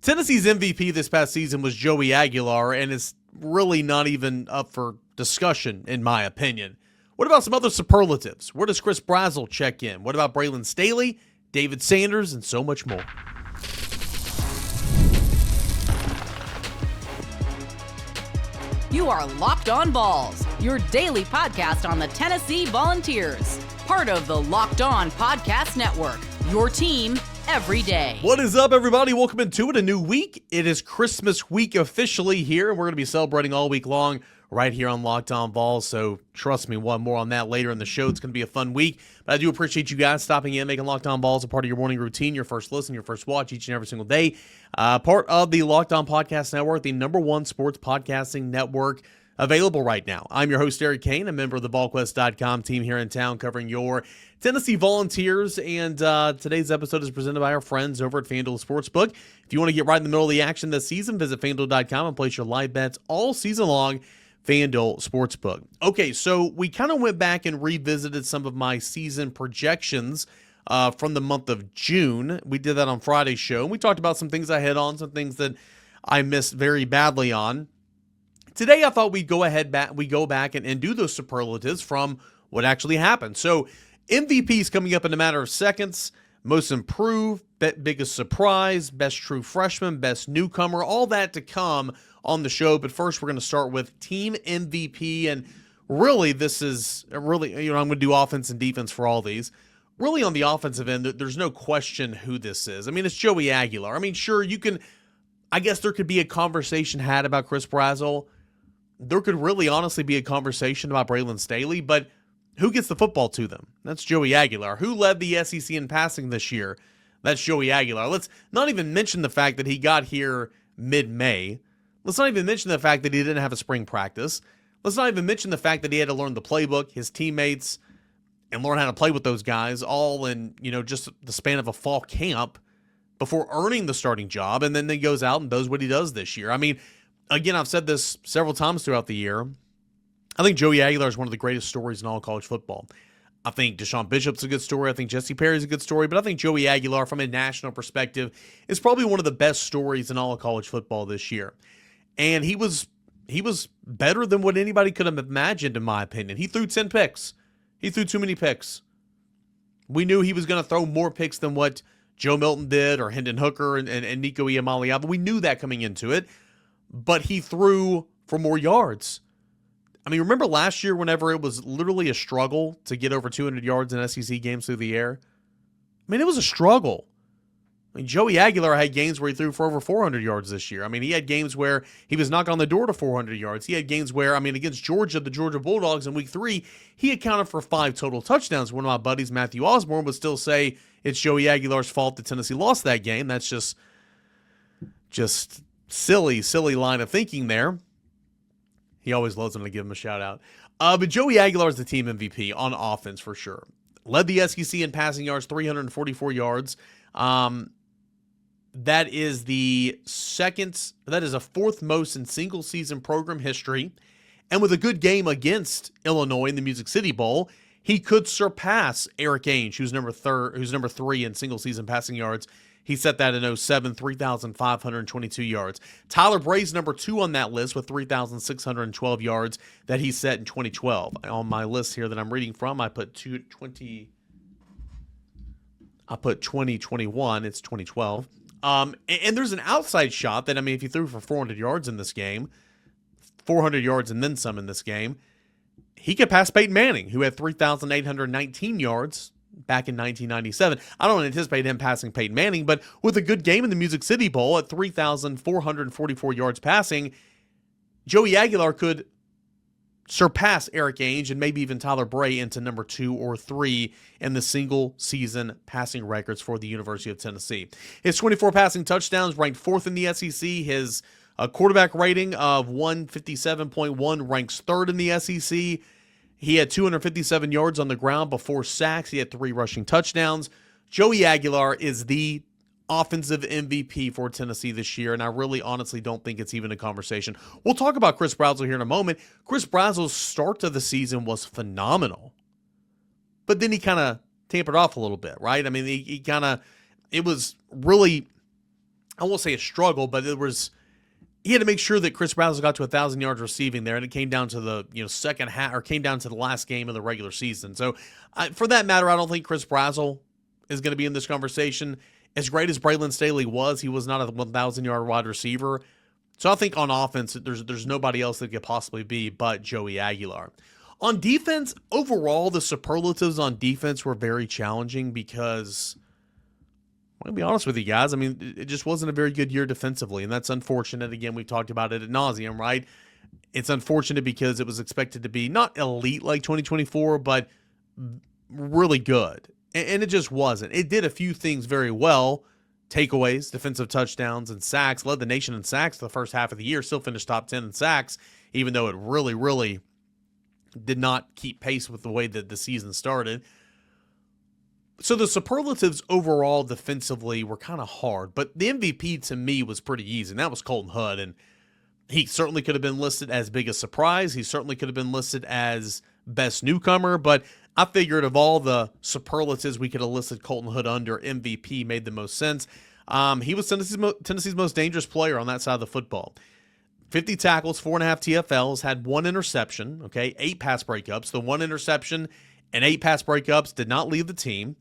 Tennessee's MVP this past season was Joey Aguilar, and it's really not even up for discussion, in my opinion. What about some other superlatives? Where does Chris Brazzell check in? What about Braylon Staley, David Sanders, and so much more? You are Locked On Vols, your daily podcast on the Tennessee Volunteers. Part of the Locked On Podcast Network, your team every day. What is up, everybody? Welcome into it, a new week. It is Christmas week officially here, and we're going to be celebrating all week long right here on Locked On Vols, so trust me, one more on that later in the show. It's going to be a fun week, but I do appreciate you guys stopping in, making Locked On Vols a part of your morning routine, your first listen, your first watch each and every single day. Part of the Locked On Podcast Network, the #1 sports podcasting network available right now. I'm your host, Eric Cain, a member of the VolQuest.com team here in town covering your Tennessee Volunteers, and today's episode is presented by our friends over at FanDuel Sportsbook. If you want to get right in the middle of the action this season, visit FanDuel.com and place your live bets all season long. FanDuel Sportsbook. Okay, so we kind of went back and revisited some of my season projections from the month of June. We did that on Friday's show, and we talked about some things I hit on, some things that I missed very badly on. Today, I thought we'd go back and do those superlatives from what actually happened. So, MVPs coming up in a matter of seconds. Most improved, biggest surprise, best true freshman, best newcomer, all that to come on the show. But first, we're going to start with team MVP. And really, this is I'm going to do offense and defense for all these. Really, on the offensive end, there's no question who this is. I mean, it's Joey Aguilar. I mean, sure, I guess there could be a conversation had about Chris Brazzell. There could really honestly be a conversation about Braylon Staley, but who gets the football to them? That's Joey Aguilar. Who led the SEC in passing this year? That's Joey Aguilar. Let's not even mention the fact that he got here mid-May. Let's not even mention the fact that he didn't have a spring practice. Let's not even mention the fact that he had to learn the playbook, his teammates, and learn how to play with those guys all in, just the span of a fall camp before earning the starting job, and then he goes out and does what he does this year. I mean, again, I've said this several times throughout the year. I think Joey Aguilar is one of the greatest stories in all college football. I think DeSean Bishop's a good story. I think Jesse Perry's a good story. But I think Joey Aguilar, from a national perspective, is probably one of the best stories in all of college football this year. And he was better than what anybody could have imagined, in my opinion. He threw 10 picks. He threw too many picks. We knew he was going to throw more picks than what Joe Milton did or Hendon Hooker and Nico Iamaleava. We knew that coming into it. But he threw for more yards. I mean, remember last year whenever it was literally a struggle to get over 200 yards in SEC games through the air? I mean, it was a struggle. I mean, Joey Aguilar had games where he threw for over 400 yards this year. I mean, he had games where he was knocking on the door to 400 yards. He had games where, against Georgia, the Georgia Bulldogs in week 3, he accounted for 5 total touchdowns. One of my buddies, Matthew Osborne, would still say it's Joey Aguilar's fault that Tennessee lost that game. That's just silly line of thinking there. He always loves them to give him a shout out. But Joey Aguilar is the team MVP on offense for sure. Led the SEC in passing yards, 344 yards. That is a fourth most in single season program history. And with a good game against Illinois in the Music City Bowl, he could surpass Eric Ainge, who's number 3 in single season passing yards. He set that in 2007, 3,522 yards. Tyler Bray's number 2 on that list with 3,612 yards that he set in 2012. On my list here that I'm reading from, I put 2021. It's 2012. And there's an outside shot that, if he threw for 400 yards in this game, 400 yards and then some in this game, he could pass Peyton Manning, who had 3,819 yards back in 1997. I don't anticipate him passing Peyton Manning, but with a good game in the Music City Bowl at 3,444 yards passing, Joey Aguilar could surpass Eric Ainge and maybe even Tyler Bray into number 2 or 3 in the single season passing records for the University of Tennessee. His 24 passing touchdowns ranked 4th in the SEC. His quarterback rating of 157.1 ranks 3rd in the SEC. He had 257 yards on the ground before sacks. He had 3 rushing touchdowns. Joey Aguilar is the offensive MVP for Tennessee this year, and I really honestly don't think it's even a conversation. We'll talk about Chris Brazzell here in a moment. Chris Brazzell's start to the season was phenomenal, but then he kind of tapered off a little bit, right? It was really I won't say a struggle, but he had to make sure that Chris Brazzell got to 1,000 yards receiving there, and it came down to the second half, or came down to the last game of the regular season. So for that matter, I don't think Chris Brazzell is going to be in this conversation. As great as Braylon Staley was, he was not a 1,000-yard wide receiver. So I think on offense, there's nobody else that could possibly be but Joey Aguilar. On defense, overall, the superlatives on defense were very challenging because, I'm going to be honest with you guys, I mean, it just wasn't a very good year defensively, and that's unfortunate. Again, we've talked about it ad nauseum, right? It's unfortunate because it was expected to be not elite like 2024, but really good. And it just wasn't. It did a few things very well. Takeaways, defensive touchdowns, and sacks. Led the nation in sacks the first half of the year. Still finished top 10 in sacks, even though it really, really did not keep pace with the way that the season started. So the superlatives overall defensively were kind of hard. But the MVP to me was pretty easy, and that was Colton Hood. And he certainly could have been listed as biggest surprise. He certainly could have been listed as best newcomer. But I figured of all the superlatives we could have listed Colton Hood under, MVP made the most sense. He was Tennessee's most dangerous player on that side of the football. 50 tackles, 4.5 TFLs, had 1 interception, 8 pass breakups. The 1 interception and 8 pass breakups did not leave the team.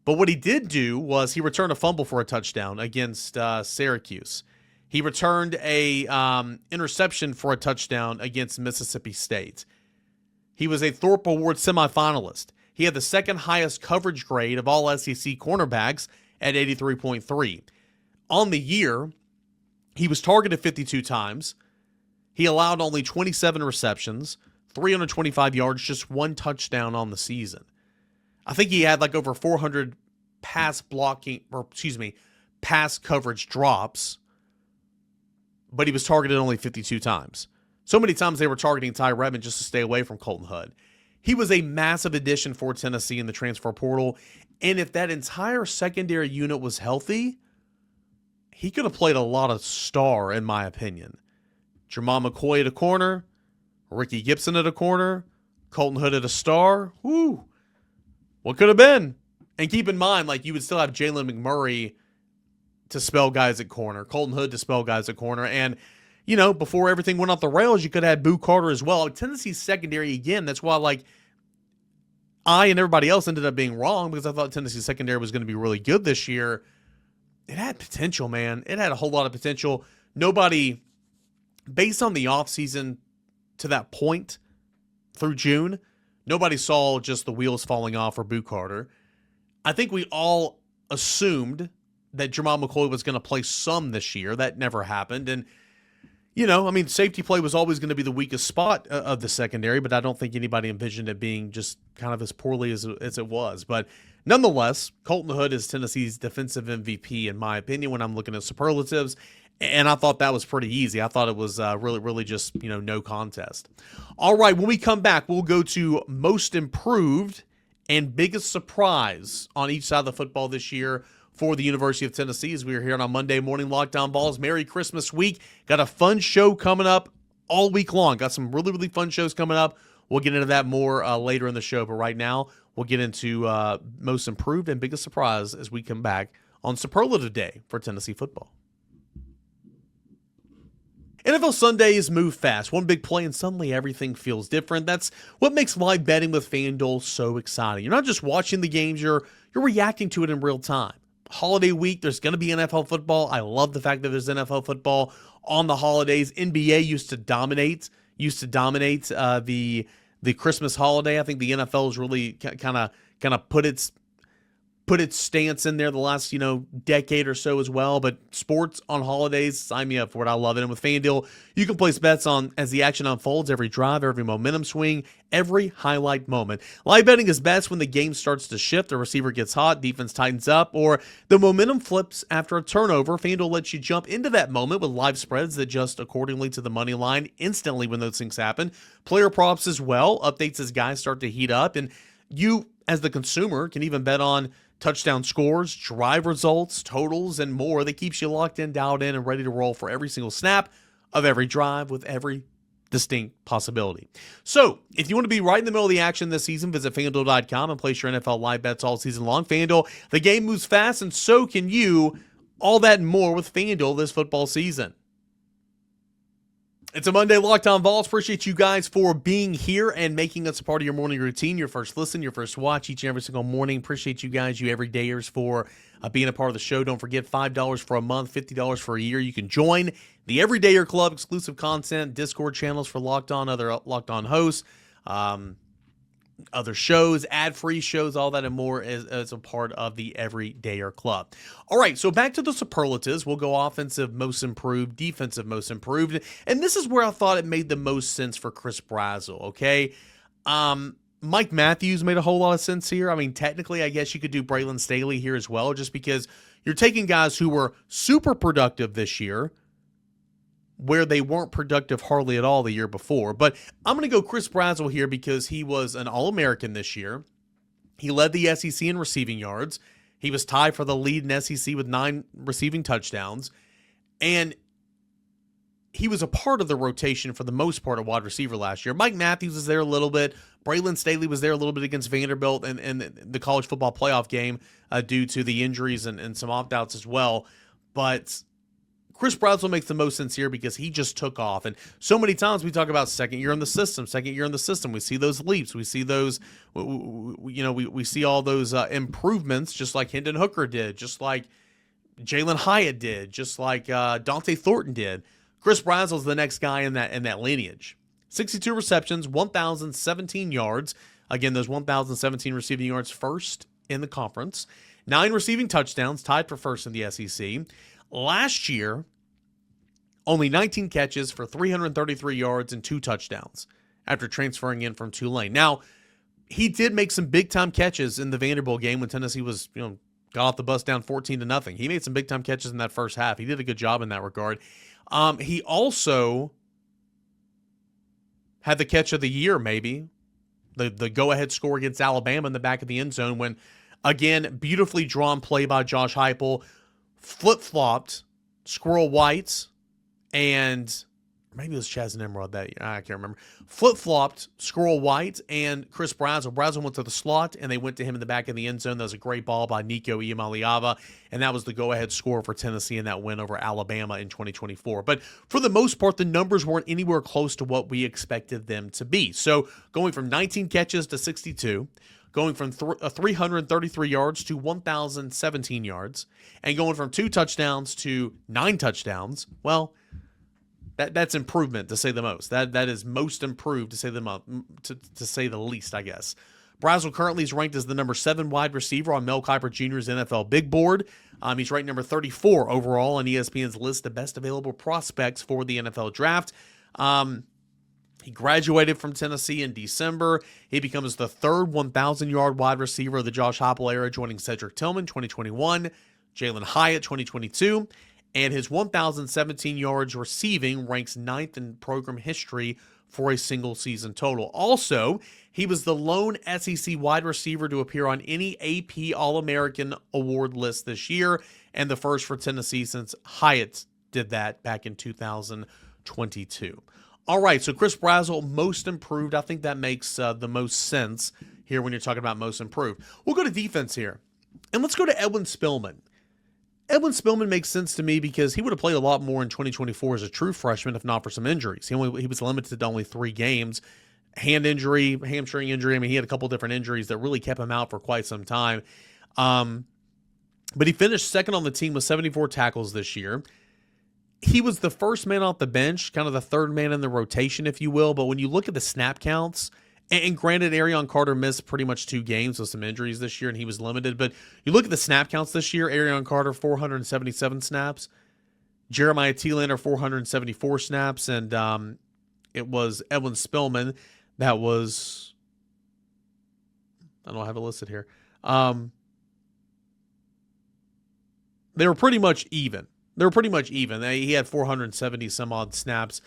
But what he did do was he returned a fumble for a touchdown against Syracuse. He returned a interception for a touchdown against Mississippi State. He was a Thorpe Award semifinalist. He had the second highest coverage grade of all SEC cornerbacks at 83.3. On the year, he was targeted 52 times. He allowed only 27 receptions, 325 yards, just 1 touchdown on the season. I think he had like over 400 pass coverage drops, but he was targeted only 52 times. So many times they were targeting Ty Redmond just to stay away from Colton Hood. He was a massive addition for Tennessee in the transfer portal, and if that entire secondary unit was healthy, he could have played a lot of star, in my opinion. Jamal McCoy at a corner, Ricky Gibson at a corner, Colton Hood at a star. Whoo! What could have been? And keep in mind, like, you would still have Jalen McMurray to spell guys at corner, Colton Hood to spell guys at corner, and before everything went off the rails, you could have had Boo Carter as well. Tennessee's secondary, again, that's why, I and everybody else ended up being wrong because I thought Tennessee's secondary was going to be really good this year. It had potential, man. It had a whole lot of potential. Nobody, based on the offseason to that point through June, nobody saw just the wheels falling off for Boo Carter. I think we all assumed that Jamal McCoy was going to play some this year. That never happened. And safety play was always going to be the weakest spot of the secondary, but I don't think anybody envisioned it being just kind of as poorly as it was. But nonetheless, Colton Hood is Tennessee's defensive MVP, in my opinion, when I'm looking at superlatives, and I thought that was pretty easy. I thought it was really, really just, no contest. All right, when we come back, we'll go to most improved and biggest surprise on each side of the football this year for the University of Tennessee as we are here on Monday morning Lockdown Balls. Merry Christmas week. Got a fun show coming up all week long. Got some really, really fun shows coming up. We'll get into that more later in the show, but right now we'll get into most improved and biggest surprise as we come back on Superlative Day for Tennessee football. NFL Sundays move fast. One big play and suddenly everything feels different. That's what makes live betting with FanDuel so exciting. You're not just watching the games, you're reacting to it in real time. Holiday week, there's going to be NFL football. I love the fact that there's NFL football on the holidays. NBA used to dominate the Christmas holiday. I think the NFL has really kind of put its stance in there the last decade or so as well. But sports on holidays, sign me up for it. I love it. And with FanDuel, you can place bets on as the action unfolds, every drive, every momentum swing, every highlight moment. Live betting is best when the game starts to shift, the receiver gets hot, defense tightens up, or the momentum flips after a turnover. FanDuel lets you jump into that moment with live spreads that adjust accordingly to the money line instantly when those things happen. Player props as well, updates as guys start to heat up, and you, as the consumer, can even bet on touchdown scores, drive results, totals, and more. That keeps you locked in, dialed in, and ready to roll for every single snap of every drive with every distinct possibility. So, if you want to be right in the middle of the action this season, visit FanDuel.com and place your NFL live bets all season long. FanDuel, the game moves fast, and so can you. All that and more with FanDuel this football season. It's a Monday Locked On Vols. Appreciate you guys for being here and making us a part of your morning routine, your first listen, your first watch each and every single morning. Appreciate you guys, you everydayers, for being a part of the show. Don't forget, $5 for a month, $50 for a year. You can join the Everydayer Club, exclusive content, Discord channels for Locked On, other Locked On hosts, other shows, ad-free shows, all that and more as a part of the Everydayer Club. All right, so back to the superlatives. We'll go offensive most improved, defensive most improved, and this is where I thought it made the most sense for Chris Brazzell, okay? Mike Matthews made a whole lot of sense here. I mean, technically, I guess you could do Braylon Staley here as well, just because you're taking guys who were super productive this year, where they weren't productive hardly at all the year before. But I'm going to go Chris Brazzell here because he was an All-American this year. He led the SEC in receiving yards. He was tied for the lead in SEC with 9 receiving touchdowns. And he was a part of the rotation for the most part at wide receiver last year. Mike Matthews was there a little bit. Braylon Staley was there a little bit against Vanderbilt and the college football playoff game due to the injuries and some opt-outs as well. But Chris Brazzell makes the most sense here because he just took off. And so many times we talk about second year in the system. We see those leaps. We see those, we see all those improvements just like Hendon Hooker did, just like Jalen Hyatt did, just like Dante Thornton did. Chris Brazzell is the next guy in that lineage. 62 receptions, 1,017 yards. Again, those 1,017 receiving yards first in the conference. 9 receiving touchdowns, tied for first in the SEC. Last year, only 19 catches for 333 yards and 2 touchdowns after transferring in from Tulane. Now, he did make some big-time catches in the Vanderbilt game when Tennessee was, got off the bus down 14-0. He made some big-time catches in that first half. He did a good job in that regard. He also had the catch of the year, maybe, the go-ahead score against Alabama in the back of the end zone when, again, beautifully drawn play by Josh Heupel, flip-flopped Squirrel White, and maybe it was Chaz and Emerald that year. I can't remember. Flip-flopped Squirrel White and Chris Brazzell. Brazzell went to the slot, and they went to him in the back of the end zone. That was a great ball by Nico Iamaleava, and that was the go-ahead score for Tennessee in that win over Alabama in 2024. But for the most part, the numbers weren't anywhere close to what we expected them to be. So going from 19 catches to 62, going from 333 yards to 1,017 yards, and going from 2 touchdowns to 9 touchdowns, well, that's improvement, to say the most. That is most improved, to say the least, I guess. Brazzell currently is ranked as the number 7 wide receiver on Mel Kiper Jr.'s NFL Big Board. He's ranked number 34 overall on ESPN's list of best available prospects for the NFL Draft. He graduated from Tennessee in December. He becomes the 3rd 1,000-yard wide receiver of the Josh Heupel era, joining Cedric Tillman 2021, Jalen Hyatt 2022, and his 1,017 yards receiving ranks 9th in program history for a single season total. Also, he was the lone SEC wide receiver to appear on any AP All-American award list this year, and the first for Tennessee since Hyatt did that back in 2022. All right, so Chris Brazzell, most improved. I think that makes the most sense here when you're talking about most improved. We'll go to defense here, and let's go to Edwin Spillman. Edwin Spillman makes sense to me because he would have played a lot more in 2024 as a true freshman if not for some injuries. He was limited to only 3 games. Hand injury, hamstring injury. I mean, he had a couple different injuries that really kept him out for quite some time. But he finished 2nd on the team with 74 tackles this year. He was the first man off the bench, kind of the 3rd man in the rotation, if you will. But when you look at the snap counts, and granted, Arion Carter missed pretty much 2 games with some injuries this year, and he was limited. But you look at the snap counts this year, Arion Carter, 477 snaps. Jeremiah Thielander, 474 snaps. And it was Edwin Spillman that was, I don't have it listed here. They were pretty much even. He had 470 some odd snaps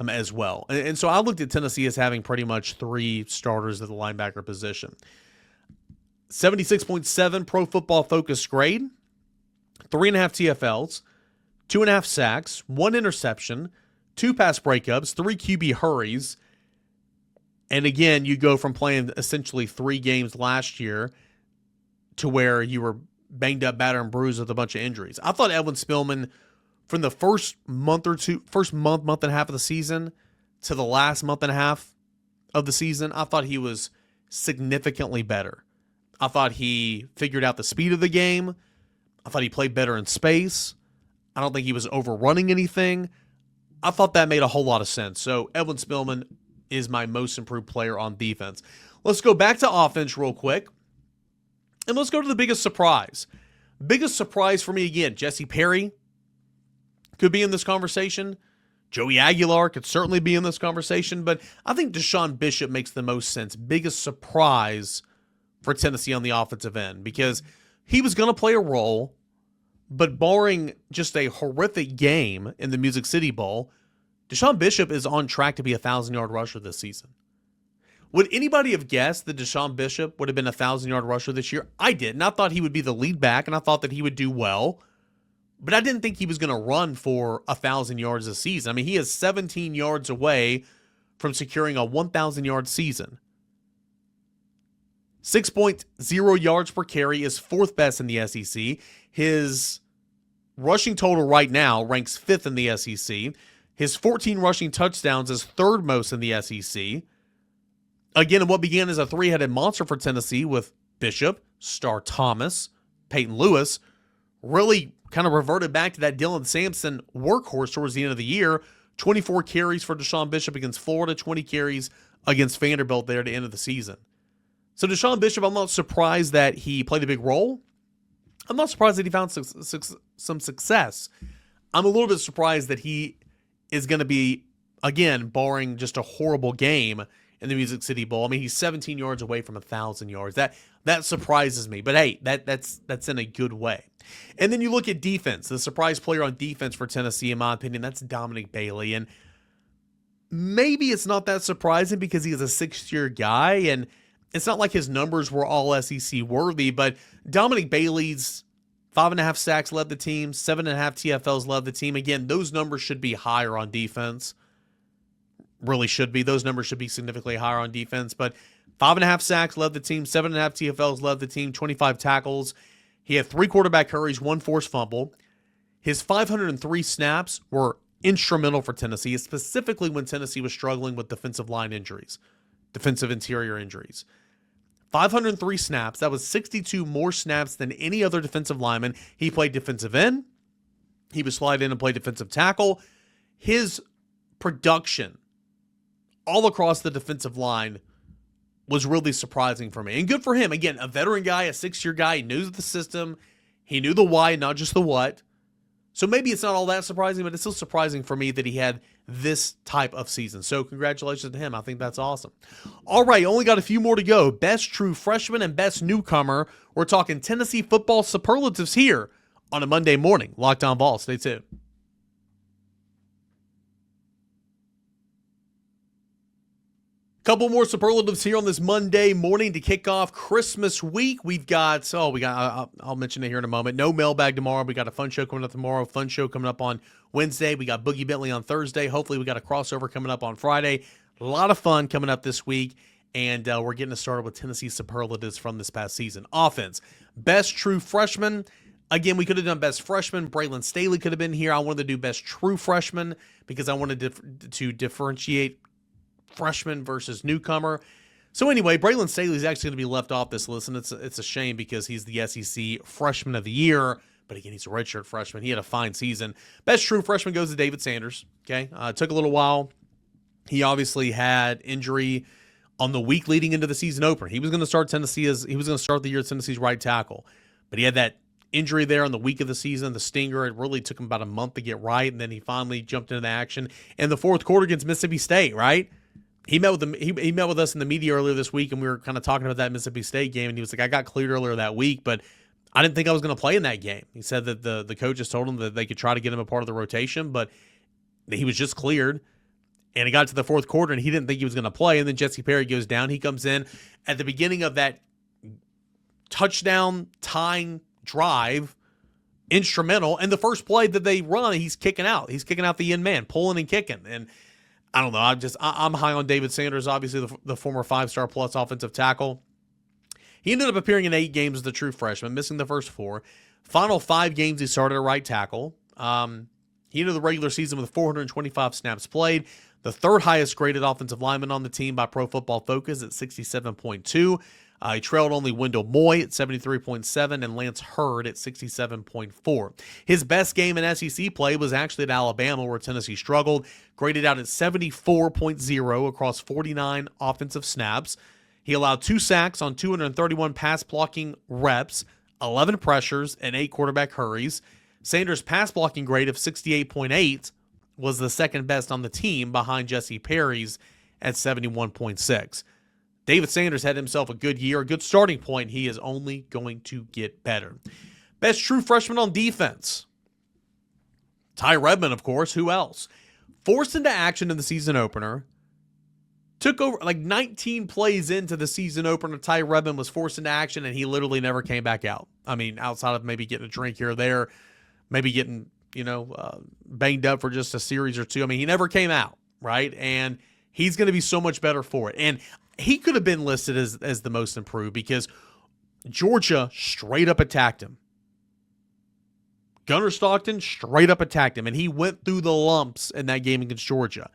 as well. And so I looked at Tennessee as having pretty much 3 starters at the linebacker position. 76.7 Pro Football Focus grade, 3.5 TFLs, 2.5 sacks, 1 interception, 2 pass breakups, 3 QB hurries. And again, you go from playing essentially 3 games last year to where you were banged up, battered, and bruised with a bunch of injuries. I thought Edwin Spillman, from the first month and a half of the season to the last month and a half of the season, I thought he was significantly better. I thought he figured out the speed of the game. I thought he played better in space. I don't think he was overrunning anything. I thought that made a whole lot of sense. So Edwin Spillman is my most improved player on defense. Let's go back to offense real quick. And let's go to the biggest surprise. Biggest surprise for me, again, Jesse Perry could be in this conversation. Joey Aguilar could certainly be in this conversation. But I think DeSean Bishop makes the most sense. Biggest surprise for Tennessee on the offensive end. Because he was going to play a role, but barring just a horrific game in the Music City Bowl, DeSean Bishop is on track to be a 1,000-yard rusher this season. Would anybody have guessed that DeSean Bishop would have been a 1,000-yard rusher this year? I didn't. I thought he would be the lead back, and I thought that he would do well. But I didn't think he was going to run for 1,000 yards this season. I mean, he is 17 yards away from securing a 1,000-yard season. 6.0 yards per carry is fourth best in the SEC. His rushing total right now ranks fifth in the SEC. His 14 rushing touchdowns is third most in the SEC. Again, what began as a three-headed monster for Tennessee with Bishop, Star Thomas, Peyton Lewis, really kind of reverted back to that Dylan Sampson workhorse towards the end of the year. 24 carries for DeSean Bishop against Florida, 20 carries against Vanderbilt there at the end of the season. So DeSean Bishop, I'm not surprised that he played a big role. I'm not surprised that he found some success. I'm a little bit surprised that he is going to be, again, barring just a horrible game in the Music City Bowl. I mean, he's 17 yards away from 1,000 yards. That surprises me. But hey, that's in a good way. And then you look at defense. The surprise player on defense for Tennessee, in my opinion, that's Dominic Bailey. And maybe it's not that surprising because he is a sixth-year guy, and it's not like his numbers were all SEC worthy, but Dominic Bailey's 5.5 sacks led the team, 7.5 TFLs led the team. Again, those numbers should be higher on defense. Really should be. Those numbers should be significantly higher on defense, but 5.5 sacks led the team, 7.5 TFLs led the team, 25 tackles. He had 3 quarterback hurries, 1 forced fumble. His 503 snaps were instrumental for Tennessee, specifically when Tennessee was struggling with defensive line injuries, defensive interior injuries. 503 snaps. That was 62 more snaps than any other defensive lineman. He played defensive end. He would slide in and play defensive tackle. His production all across the defensive line was really surprising for me. And good for him. Again, a veteran guy, a 6-year guy. He knew the system. He knew the why, not just the what. So maybe it's not all that surprising, but it's still surprising for me that he had this type of season. So congratulations to him. I think that's awesome. All right, only got a few more to go. Best true freshman and best newcomer. We're talking Tennessee football superlatives here on a Monday morning. Locked On Vols. Stay tuned. Couple more superlatives here on this Monday morning to kick off Christmas week. I'll mention it here in a moment. No mailbag tomorrow. We got a fun show coming up tomorrow. Fun show coming up on Wednesday. We got Boogie Bentley on Thursday. Hopefully we got a crossover coming up on Friday. A lot of fun coming up this week. And we're getting started with Tennessee superlatives from this past season. Offense. Best true freshman. Again, we could have done best freshman. Braylon Staley could have been here. I wanted to do best true freshman because I wanted to differentiate freshman versus newcomer. So anyway, Braylon Staley is actually going to be left off this list, and it's a shame because he's the SEC Freshman of the Year. But again, he's a redshirt freshman. He had a fine season. Best true freshman goes to David Sanders. Okay, it took a little while. He obviously had injury on the week leading into the season opener. He was going to start the year as Tennessee's right tackle, but he had that injury there on the week of the season, the stinger. It really took him about a month to get right, and then he finally jumped into action in the fourth quarter against Mississippi State. Right. He met with us in the media earlier this week, and we were kind of talking about that Mississippi State game, and he was like, I got cleared earlier that week, but I didn't think I was going to play in that game. He said that the coaches told him that they could try to get him a part of the rotation, but he was just cleared, and it got to the fourth quarter, and he didn't think he was going to play, and then Jesse Perry goes down. He comes in at the beginning of that touchdown tying drive, instrumental, and the first play that they run, he's kicking out. He's kicking out the end man, pulling and kicking, and I don't know. I'm high on David Sanders, obviously the former 5-star plus offensive tackle. He ended up appearing in 8 games as the true freshman, missing the first 4. Final 5 games he started at right tackle. He ended the regular season with 425 snaps played, the 3rd highest graded offensive lineman on the team by Pro Football Focus at 67.2. He trailed only Wendell Moy at 73.7 and Lance Hurd at 67.4. His best game in SEC play was actually at Alabama, where Tennessee struggled, graded out at 74.0 across 49 offensive snaps. He allowed 2 sacks on 231 pass blocking reps, 11 pressures, and 8 quarterback hurries. Sanders' pass blocking grade of 68.8 was the 2nd best on the team behind Jesse Perry's at 71.6. David Sanders had himself a good year, a good starting point. He is only going to get better. Best true freshman on defense. Ty Redmond, of course. Who else? Forced into action in the season opener. Took over like 19 plays into the season opener. Ty Redmond was forced into action, and he literally never came back out. I mean, outside of maybe getting a drink here or there, maybe getting, banged up for just a series or 2. I mean, he never came out, right? And he's going to be so much better for it. And he could have been listed as the most improved because Georgia straight up attacked him. Gunnar Stockton straight up attacked him, and he went through the lumps in that game against Georgia.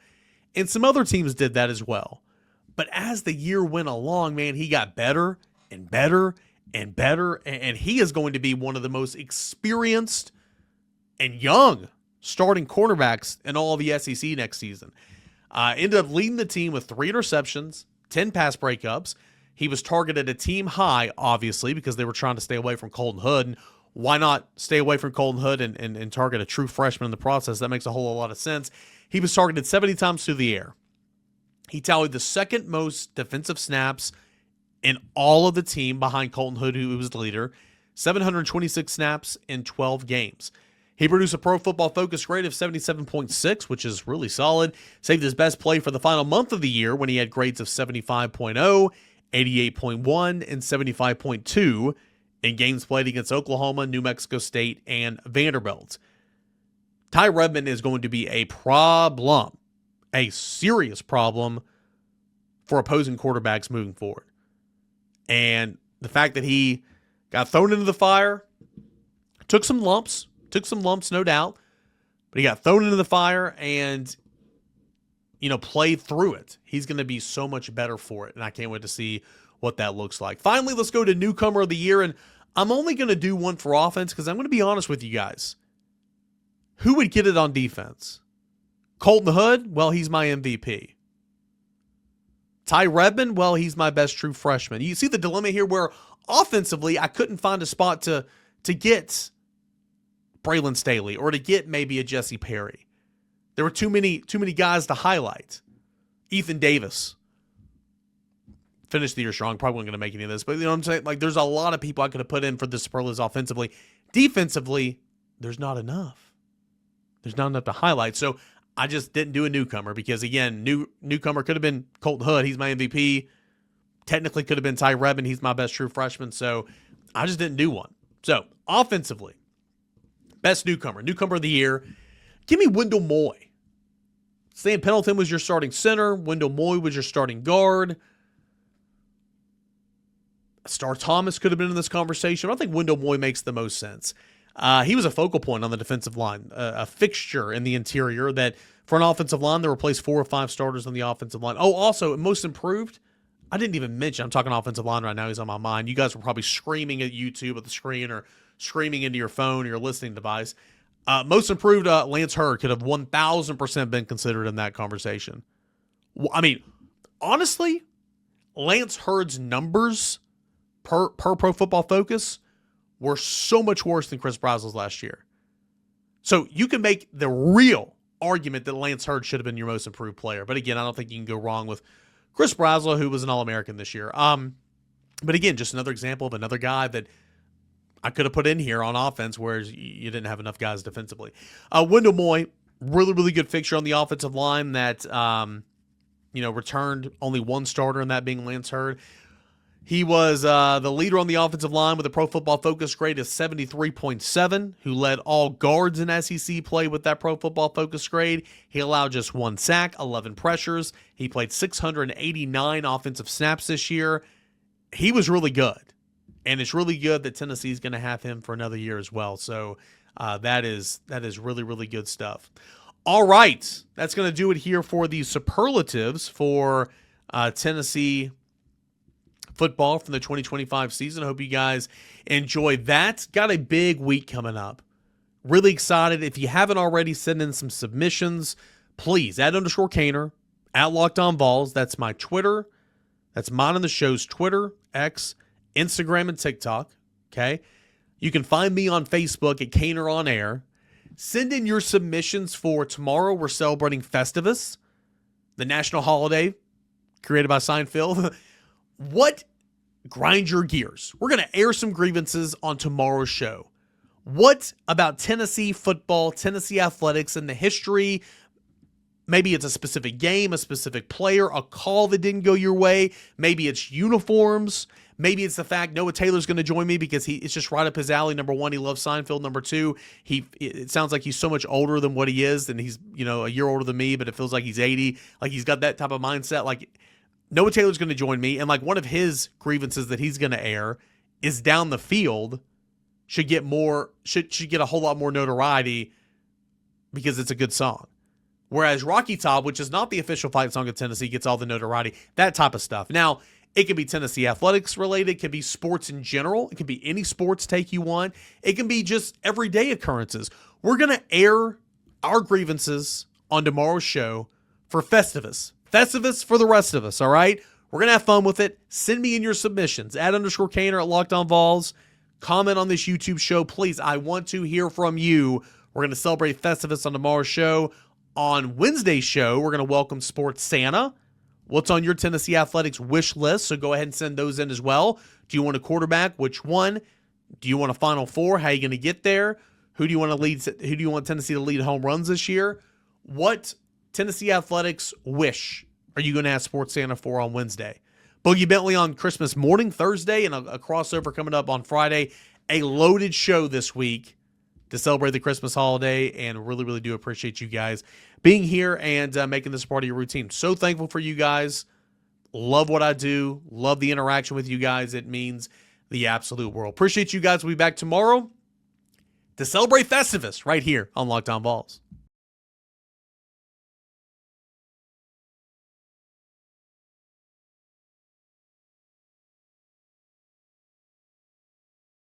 And some other teams did that as well. But as the year went along, man, he got better and better and better, and he is going to be one of the most experienced and young starting cornerbacks in all of the SEC next season. Ended up leading the team with 3 interceptions, 10 pass breakups. He was targeted a team high, obviously, because they were trying to stay away from Colton Hood. And why not stay away from Colton Hood and target a true freshman in the process? That makes a whole lot of sense. He was targeted 70 times through the air. He tallied the 2nd most defensive snaps in all of the team behind Colton Hood, who was the leader. 726 snaps in 12 games. He produced a Pro Football Focus grade of 77.6, which is really solid. Saved his best play for the final month of the year when he had grades of 75.0, 88.1, and 75.2 in games played against Oklahoma, New Mexico State, and Vanderbilt. Ty Redmond is going to be a problem, a serious problem for opposing quarterbacks moving forward. And the fact that he got thrown into the fire, took some lumps, no doubt, but he got thrown into the fire and, played through it. He's going to be so much better for it, and I can't wait to see what that looks like. Finally, let's go to Newcomer of the Year, and I'm only going to do one for offense because I'm going to be honest with you guys. Who would get it on defense? Colton Hood? Well, he's my MVP. Ty Redmond? Well, he's my best true freshman. You see the dilemma here where offensively I couldn't find a spot to get Braylon Staley or to get maybe a Jesse Perry. There were too many guys to highlight. Ethan Davis finished the year strong. Probably wasn't going to make any of this, but you know what I'm saying? Like, there's a lot of people I could have put in for the Superlatives offensively. Defensively, there's not enough. There's not enough to highlight. So I just didn't do a newcomer because, again, newcomer could have been Colton Hood. He's my MVP. Technically could have been Ty Redmond. He's my best true freshman. So I just didn't do one. So offensively, best newcomer of the year. Give me Wendell Moy. Stan Pendleton was your starting center. Wendell Moy was your starting guard. Star Thomas could have been in this conversation. I think Wendell Moy makes the most sense. He was a focal point on the defensive line, a fixture in the interior that for an offensive line, they replaced 4 or 5 starters on the offensive line. Oh, also, most improved, I didn't even mention, I'm talking offensive line right now, he's on my mind. You guys were probably screaming at YouTube at the screen or screaming into your phone or your listening device. Most improved, Lance Hurd could have 1,000% been considered in that conversation. I mean, honestly, Lance Hurd's numbers per Pro Football Focus were so much worse than Chris Brazzell's last year. So you can make the real argument that Lance Hurd should have been your most improved player. But again, I don't think you can go wrong with Chris Brazzell, who was an All-American this year. But again, just another example of another guy that I could have put in here on offense, whereas you didn't have enough guys defensively. Wendell Moy, really, really good fixture on the offensive line that, returned only one starter, and that being Lance Hurd. He was the leader on the offensive line with a Pro Football Focus grade of 73.7, who led all guards in SEC play with that Pro Football Focus grade. He allowed just 1 sack, 11 pressures. He played 689 offensive snaps this year. He was really good. And it's really good that Tennessee's going to have him for another year as well. So that is really, really good stuff. All right. That's going to do it here for the superlatives for Tennessee football from the 2025 season. I hope you guys enjoyed that. Got a big week coming up. Really excited. If you haven't already, send in some submissions. Please, @_Cainer, @LockedOnVols. That's my Twitter. That's mine and the show's Twitter, X, Instagram, and TikTok. Okay? You can find me on Facebook at Cainer On Air. Send in your submissions for tomorrow. We're celebrating Festivus, the national holiday created by Seinfeld. What grind your gears? We're going to air some grievances on tomorrow's show. What about Tennessee football, Tennessee athletics, and the history? Maybe it's a specific game, a specific player, a call that didn't go your way. Maybe it's uniforms. Maybe it's the fact Noah Taylor's going to join me because it's just right up his alley. Number one, he loves Seinfeld. Number two, it sounds like he's so much older than what he is, and he's a year older than me, but it feels like he's 80. Like he's got that type of mindset. Like Noah Taylor's going to join me, and like one of his grievances that he's going to air is down the field should get a whole lot more notoriety because it's a good song. Whereas Rocky Top, which is not the official fight song of Tennessee, gets all the notoriety, that type of stuff. Now, it can be Tennessee athletics related. It can be sports in general. It can be any sports take you want. It can be just everyday occurrences. We're going to air our grievances on tomorrow's show for Festivus. Festivus for the rest of us, all right? We're going to have fun with it. Send me in your submissions. @_Cainer, @LockedOnVols. Comment on this YouTube show, please. I want to hear from you. We're going to celebrate Festivus on tomorrow's show. On Wednesday's show, we're going to welcome Sports Santa. What's on your Tennessee athletics wish list? So go ahead and send those in as well. Do you want a quarterback? Which one? Do you want a Final Four? How are you going to get there? Who do you want to lead? Who do you want Tennessee to lead home runs this year? What Tennessee athletics wish are you going to ask Sports Santa for on Wednesday? Boogie Bentley on Christmas morning, Thursday, and a crossover coming up on Friday. A loaded show this week to celebrate the Christmas holiday, and really, really do appreciate you guys being here and making this part of your routine. So thankful for you guys. Love what I do. Love the interaction with you guys. It means the absolute world. Appreciate you guys. We'll be back tomorrow to celebrate Festivus right here on Locked On Vols.